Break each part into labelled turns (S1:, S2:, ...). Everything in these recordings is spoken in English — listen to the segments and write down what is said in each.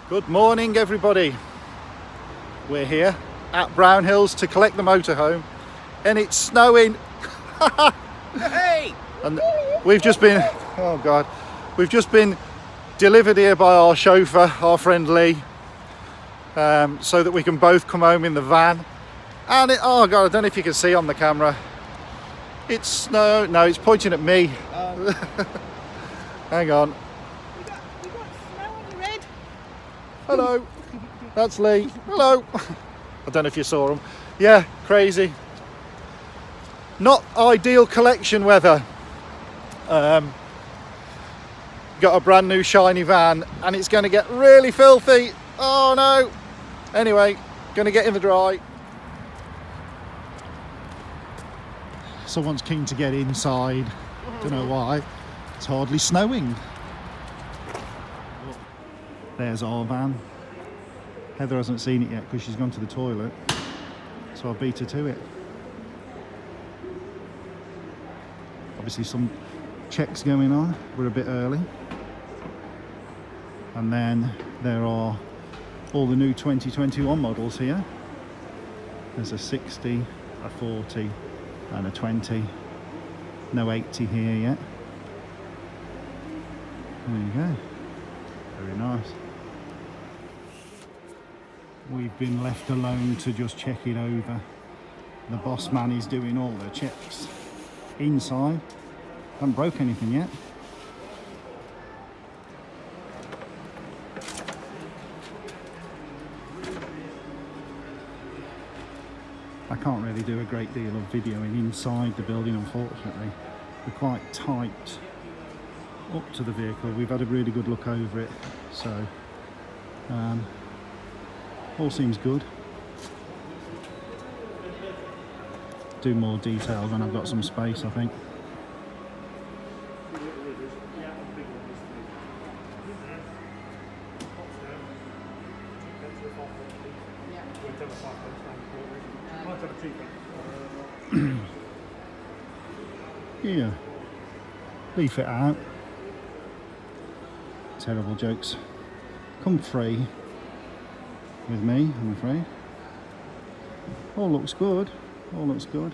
S1: Good morning, everybody. We're here at Brownhills to collect the motorhome, and it's snowing.
S2: Hey!
S1: And we've just been, oh God, we've just been delivered here by our chauffeur, our friend Lee, so that we can both come home in the van. And oh God, I don't know if you can see on the camera. It's snow. No, it's pointing at me. Hang on.
S2: We got snow on the red.
S1: Hello, that's Lee. Hello. I don't know if you saw him. Yeah, crazy. Not ideal collection weather. Got a brand new shiny van and it's going to get really filthy. Oh no. Anyway, going to get in the dry. Someone's keen to get inside. Don't know why. It's hardly snowing. There's our van. Heather hasn't seen it yet because she's gone to the toilet, so I'll beat her to it. Obviously some checks going on. We're a bit early. And then there are all the new 2021 models here. There's a 60, a 40 and a 20. No 80 here yet. There you go. Very nice. We've been left alone to just check it over. The boss man is doing all the checks inside. Haven't broke anything yet. I can't really do a great deal of videoing inside the building, unfortunately. We're quite tight up to the vehicle. We've had a really good look over it, so all seems good. Do more detail when I've got some space, I think. Yeah, leaf it out. Terrible jokes. Come free with me, I'm afraid. All looks good. All looks good.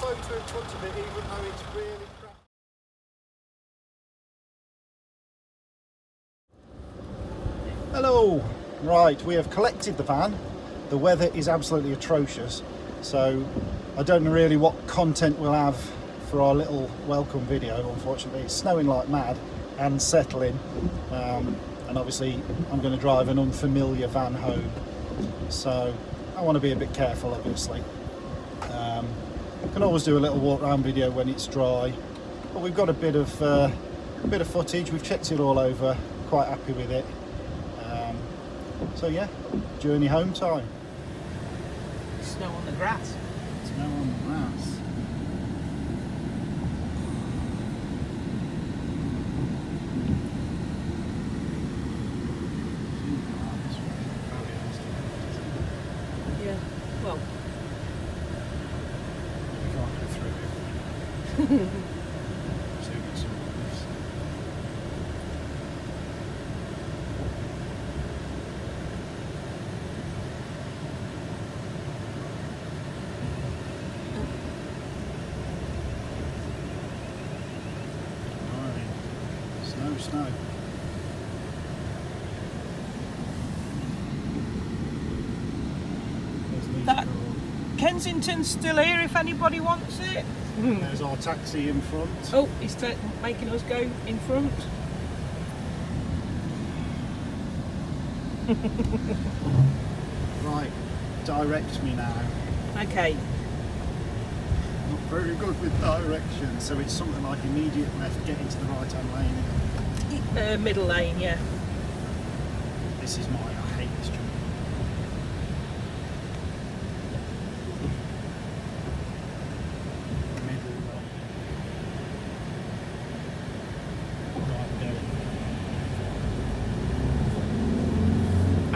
S1: Photo in front of it, even though it's really crap. Hello! Right, we have collected the van. The weather is absolutely atrocious, so I don't know really what content we'll have for our little welcome video. Unfortunately, it's snowing like mad and settling, and obviously I'm going to drive an unfamiliar van home, so I want to be a bit careful, obviously. Can always do a little walk around video when it's dry, but we've got a bit of footage. We've checked it all over, quite happy with it. So yeah, journey home time.
S2: Snow on the grass.
S1: Snow on the grass.
S2: Yeah, well.
S1: We can't go through it. Snow.
S2: That Kensington's still here if anybody wants it.
S1: There's our taxi in front.
S2: Oh, he's making us go in front.
S1: Right, direct me now.
S2: Okay.
S1: Not very good with directions, so it's something like immediate left, get into the right hand lane.
S2: Middle lane, yeah.
S1: This is I hate this job. Middle lane. Right, go.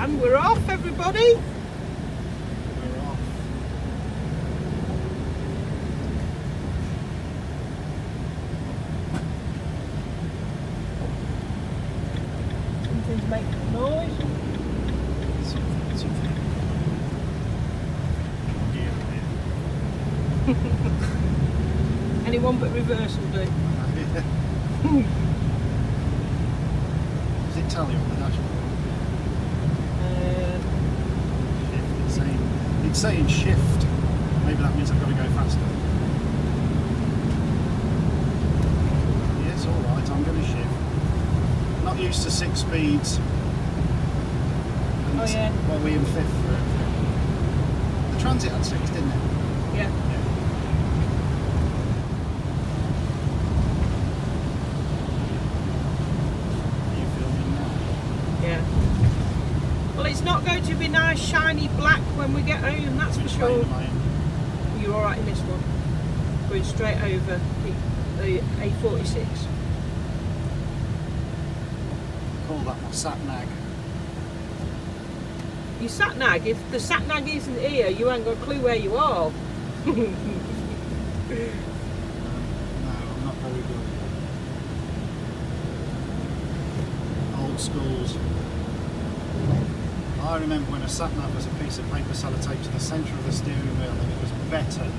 S2: And we're off, everybody.
S1: We're off.
S2: Something's making a noise.
S1: Something. Gear
S2: Anyone but reverse will do.
S1: Does it tell you on the dashboard? It's saying shift. Maybe that means I've got to go faster. Yes, alright, I'm going to shift. Not used to 6 speeds. And
S2: Oh, yeah.
S1: Well, we in 5th. The Transit had 6, didn't it?
S2: Yeah.
S1: Are you filming now?
S2: Yeah. Well, it's not going to be nice, shiny black when we get home, that's for
S1: Which
S2: sure.
S1: lane am I in?
S2: You're alright in this one. Going straight over the A46.
S1: Call that my sat nav.
S2: You sat nag, if the sat nag isn't here, you ain't got a clue where you are.
S1: No, I'm not very good. Old schools. I remember when a sat nav was a piece of paper sellotaped to the centre of the steering wheel and it was better.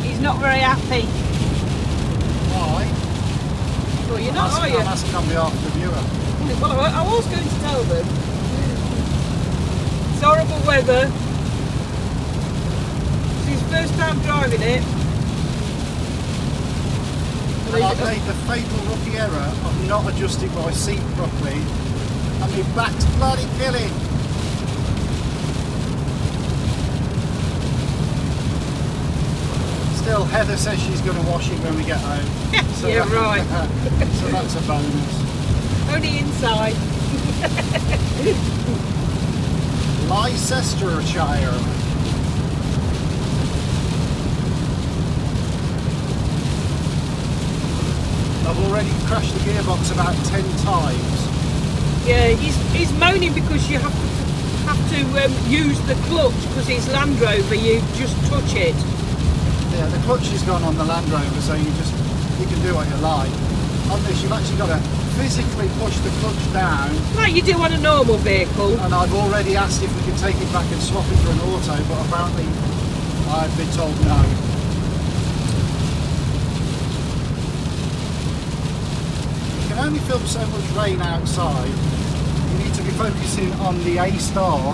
S2: He's not very happy.
S1: Why?
S2: Well, you're not, are you?
S1: I'm asking on behalf of the viewer.
S2: Well, I was going to tell them. It's horrible weather. It's his first time driving it.
S1: And I've made the fatal rookie error of not adjusting my seat properly and my back's bloody killing. Still, Heather says she's going to wash it when we get home. So
S2: Yeah, right.
S1: So that's a bonus.
S2: Only inside.
S1: Leicestershire. I've already crashed the gearbox about 10 times.
S2: Yeah, he's moaning because you have to use the clutch because it's Land Rover. You just touch it.
S1: Yeah, the clutch is gone on the Land Rover, so you can do what you like. On this, you've actually got to physically push the clutch down.
S2: Like you do on a normal vehicle.
S1: And I've already asked if we can take it back and swap it for an auto, but apparently I've been told no. You can only film so much rain outside. You need to be focusing on the A-star.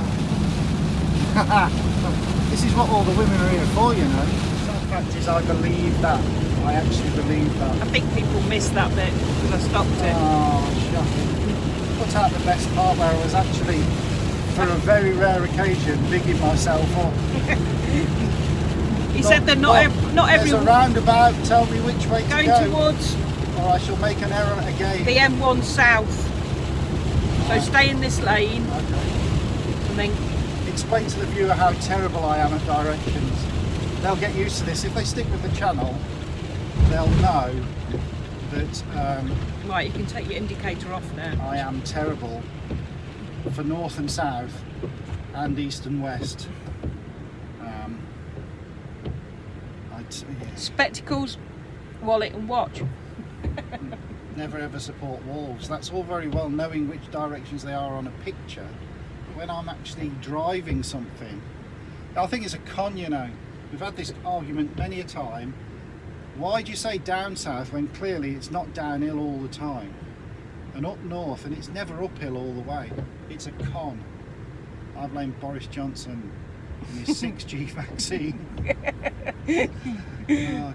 S1: This is what all the women are here for, you know. The fact is, I believe that. I actually believe that.
S2: I think people missed that bit because I stopped it.
S1: Oh, shocking. Put out the best part where I was actually, for a very rare occasion, bigging myself up.
S2: He said that not
S1: There's a
S2: every
S1: roundabout, tell me which way to
S2: going
S1: go,
S2: towards
S1: or I shall make an error again.
S2: the M1 south. So stay in this lane
S1: Okay.
S2: and then
S1: Explain to the viewer how terrible I am at directions. They'll get used to this. If they stick with the channel, they'll know that
S2: right, you can take your indicator off now.
S1: I am terrible for north and south and east and west.
S2: Spectacles, wallet and watch.
S1: never ever support walls. That's all very well knowing which directions they are on a picture, but when I'm actually driving something, I think it's a con, you know. We've had this argument many a time. Why do you say down south when clearly it's not downhill all the time? And up north, and it's never uphill all the way. It's a con. I blame Boris Johnson and his 6G vaccine.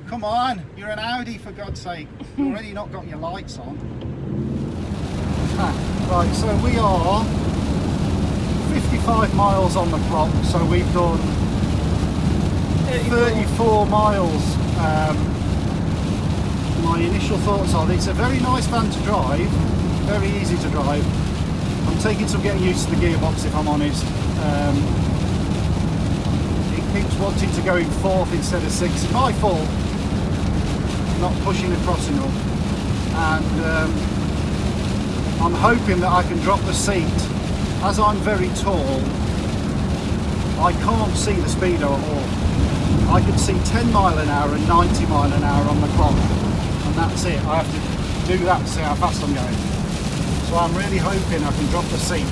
S1: Come on, you're an Audi for God's sake. You've already not got your lights on. Right, so we are 55 miles on the clock, so we've done 34 miles. My initial thoughts are it's a very nice van to drive, very easy to drive. I'm taking some getting used to the gearbox, if I'm honest. It keeps wanting to go in fourth instead of sixth. It's my fault, not pushing across enough. And I'm hoping that I can drop the seat. As I'm very tall, I can't see the speedo at all. I can see 10 mile an hour and 90 mile an hour on the clock, and that's it. I have to do that to see how fast I'm going. So I'm really hoping I can drop the seat.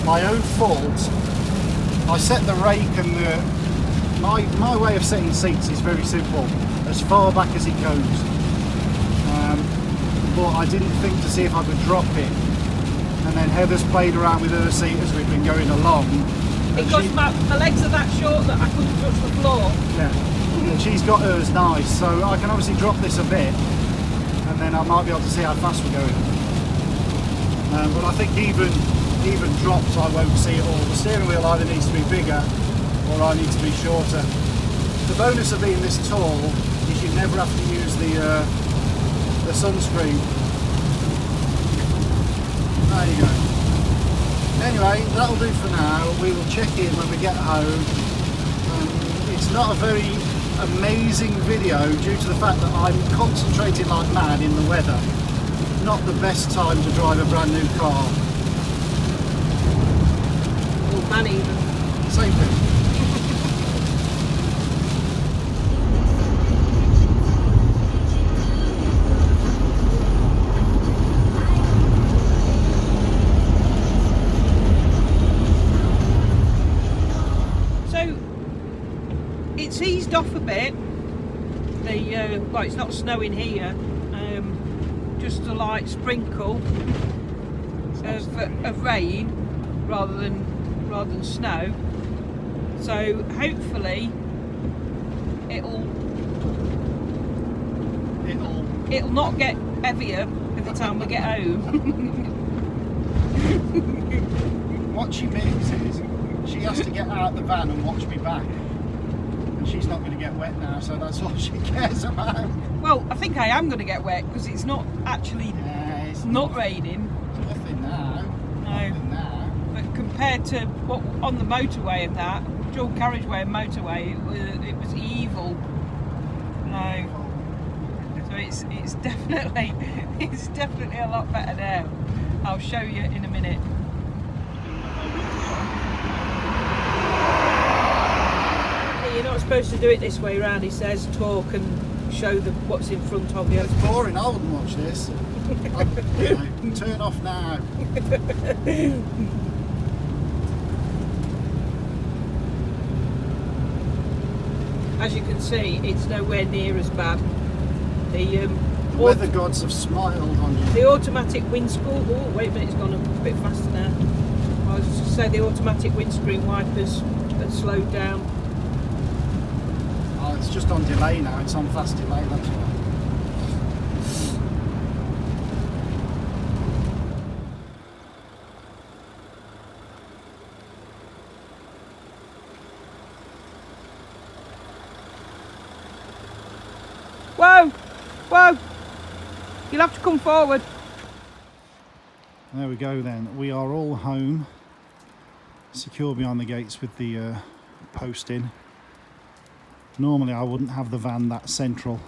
S1: My own fault. I set the rake and my way of setting seats is very simple, as far back as it goes. But I didn't think to see if I could drop it. And then Heather's played around with her seat as we've been going along.
S2: Because my legs are that short that I couldn't touch the floor.
S1: Yeah, and she's got hers nice, so I can obviously drop this a bit, and then I might be able to see how fast we're going. But I think even drops I won't see at all. The steering wheel either needs to be bigger or I need to be shorter. The bonus of being this tall is you never have to use the sunscreen. There you go. Anyway, that'll do for now. We will check in when we get home. It's not a very amazing video due to the fact that I'm concentrating like mad in the weather. Not the best time to drive a brand new car.
S2: Or man even.
S1: Same thing.
S2: It's eased off a bit. Well, it's not snowing here. Just a light sprinkle of rain rather than snow. So hopefully it'll not get heavier by the time we get home.
S1: What she means is she has to get out the van and watch me back. And she's not going to get wet now, so that's all she cares about.
S2: Well, I think I am going to get wet because it's not actually not raining.
S1: It's nothing now.
S2: No.
S1: Nothing now.
S2: But compared to what on the motorway and that, dual carriageway and motorway, it was evil. No. So it's definitely a lot better now. I'll show you in a minute. You're not supposed to do it this way round, he says. Talk and show them what's in front of you.
S1: It's boring, I wouldn't watch this. Turn off now.
S2: As you can see, it's nowhere near as bad. The
S1: weather gods have smiled on you.
S2: The automatic windscreen. Oh, wait a minute, it's gone a bit faster now. I was just to say the automatic windscreen wipers have slowed down.
S1: Oh, it's just on delay now. It's on fast delay. That's why.
S2: Whoa! Whoa! You'll have to come forward.
S1: There we go then. We are all home. Secure behind the gates with the post in. Normally I wouldn't have the van that central.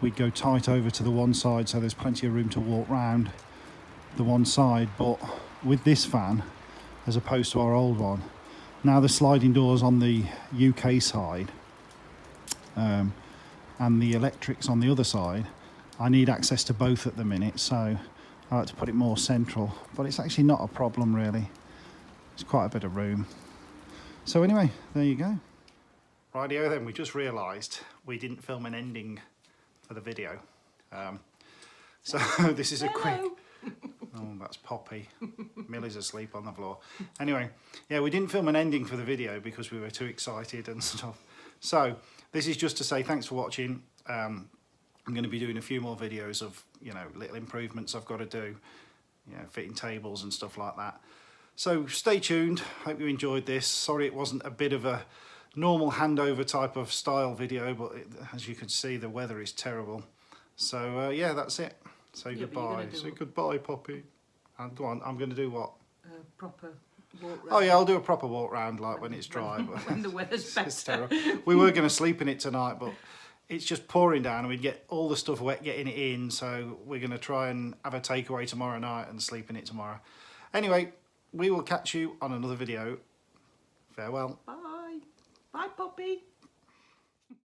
S1: We'd go tight over to the one side so there's plenty of room to walk round the one side. But with this van, as opposed to our old one, now the sliding doors on the UK side and the electrics on the other side, I need access to both at the minute, so I like to put it more central, but it's actually not a problem really. It's quite a bit of room. So anyway, there you go. Rightio then, we just realised we didn't film an ending for the video. So this is a quick... Oh, that's Poppy. Millie's asleep on the floor. Anyway, yeah, we didn't film an ending for the video because we were too excited and stuff. So this is just to say thanks for watching. I'm going to be doing a few more videos of, you know, little improvements I've got to do, you know, fitting tables and stuff like that. So stay tuned. Hope you enjoyed this. Sorry it wasn't a bit of a normal handover type of style video, but as you can see, the weather is terrible. So yeah, that's it. Say goodbye. Say goodbye, Poppy. And go on, I'm going to do what?
S2: Proper walk round.
S1: Oh yeah, I'll do a proper walk round like when it's dry. But
S2: when the weather's better.
S1: It's terrible. We were going to sleep in it tonight, but it's just pouring down and we'd get all the stuff wet getting it in. So we're going to try and have a takeaway tomorrow night and sleep in it tomorrow. Anyway, we will catch you on another video. Farewell.
S2: Bye. Bye, Poppy.